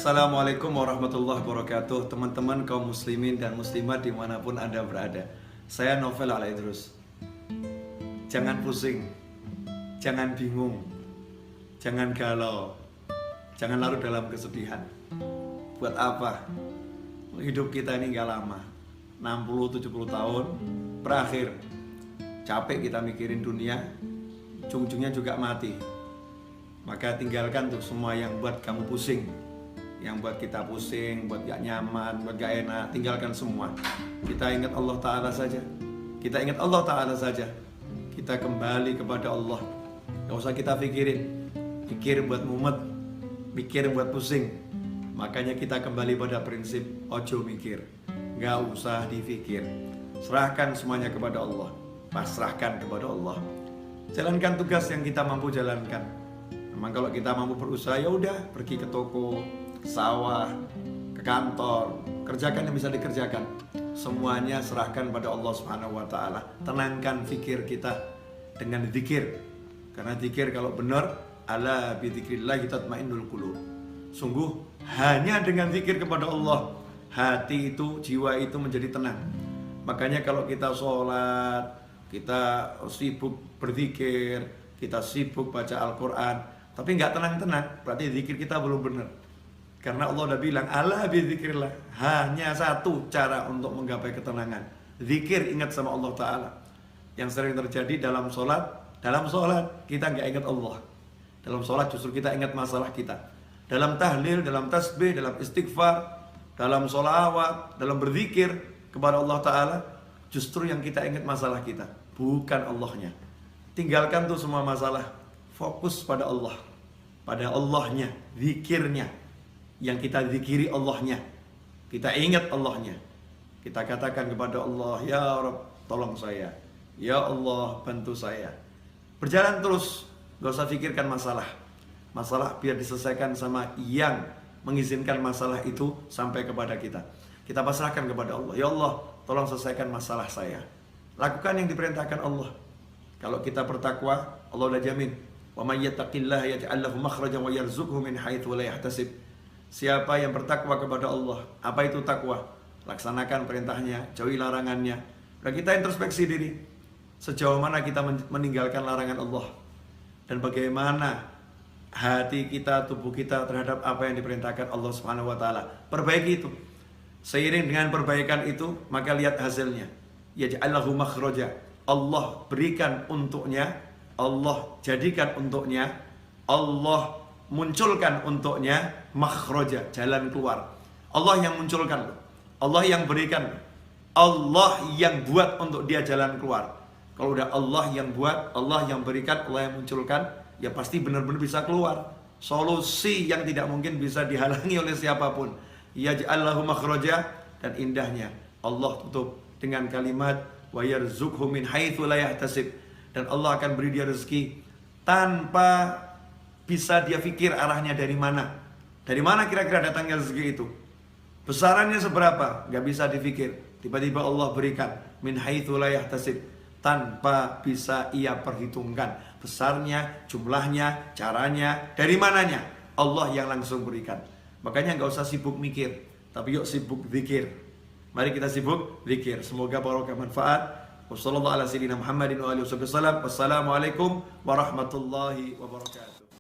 Assalamualaikum warahmatullahi wabarakatuh. Teman-teman kaum muslimin dan muslimat dimanapun Anda berada, saya Novel Al-Idrus. Jangan pusing, jangan bingung, jangan galau, jangan larut dalam kesedihan. Buat apa? Hidup kita ini gak lama, 60-70 tahun berakhir. Capek kita mikirin dunia, ujung-ujungnya juga mati. Maka tinggalkan tuh semua yang buat kamu pusing, yang buat kita pusing, buat gak nyaman, buat gak enak. Tinggalkan semua. Kita ingat Allah Ta'ala saja. Kita ingat Allah Ta'ala saja. Kita kembali kepada Allah. Gak usah kita pikirin, pikir buat mumet, pikir buat pusing. Makanya kita kembali pada prinsip ojo mikir, gak usah dipikir. Serahkan semuanya kepada Allah, pasrahkan kepada Allah. Jalankan tugas yang kita mampu jalankan. Memang kalau kita mampu berusaha, ya udah, pergi ke toko, sawah, ke kantor, kerjakan yang bisa dikerjakan. Semuanya serahkan pada Allah Subhanahu wa taala. Tenangkan fikir kita dengan zikir. Karena zikir kalau benar, ala bi dzikrillah tatmainnul qulub. Sungguh hanya dengan zikir kepada Allah, hati itu, jiwa itu menjadi tenang. Makanya kalau kita sholat, kita sibuk berzikir, kita sibuk baca Al-Quran, tapi nggak tenang-tenang, berarti zikir kita belum benar. Karena Allah udah bilang, ala bizikrillah, hanya satu cara untuk menggapai ketenangan, zikir, ingat sama Allah Ta'ala. Yang sering terjadi dalam sholat kita nggak ingat Allah. Dalam sholat justru kita ingat masalah kita. Dalam tahlil, dalam tasbih, dalam istighfar, dalam sholawat, dalam berzikir kepada Allah Ta'ala, justru yang kita ingat masalah kita, bukan Allahnya. Tinggalkan tuh semua masalah, fokus pada Allah, pada Allahnya, zikirnya. Yang kita zikiri Allahnya, kita ingat Allahnya, kita katakan kepada Allah, ya Rabb, tolong saya, ya Allah, bantu saya. Berjalan terus, gak usah pikirkan masalah biar diselesaikan sama yang mengizinkan masalah itu sampai kepada kita. Kita pasrahkan kepada Allah, ya Allah, tolong selesaikan masalah saya. Lakukan yang diperintahkan Allah. Kalau kita bertakwa, Allah udah jamin, wa may yattaqillaha yaj'al lahu makhrajan wa yarzuqhu min haitsu la yahtasib. Siapa yang bertakwa kepada Allah, apa itu takwa? Laksanakan perintahnya, jauhi larangannya. Dan kita introspeksi diri, sejauh mana kita meninggalkan larangan Allah, dan bagaimana hati kita, tubuh kita terhadap apa yang diperintahkan Allah Subhanahu wa taala. Perbaiki itu. Seiring dengan perbaikan itu, maka lihat hasilnya. Yaj'al lahu makhraja. Allah berikan untuknya, Allah jadikan untuknya, Allah munculkan untuknya makhraja, jalan keluar. Allah yang munculkan, Allah yang berikan, Allah yang buat untuk dia jalan keluar. Kalau udah Allah yang buat, Allah yang berikan, Allah yang munculkan, ya pasti benar-benar bisa keluar. Solusi yang tidak mungkin bisa dihalangi oleh siapapun. Yaj'al lahu makhraja, dan indahnya Allah tutup dengan kalimat wa yarzuqhu min haitsu la yahtasib. Dan Allah akan beri dia rezeki tanpa bisa dia pikir arahnya dari mana. Dari mana kira-kira datangnya rezeki itu? Besarannya seberapa? Gak bisa dipikir. Tiba-tiba Allah berikan min haitsu la yahtasib, tanpa bisa ia perhitungkan. Besarnya, jumlahnya, caranya, dari mananya, Allah yang langsung berikan. Makanya gak usah sibuk mikir, tapi yuk sibuk zikir. Mari kita sibuk zikir. Semoga barokah manfaat. Wassalamualaikum warahmatullahi wabarakatuh.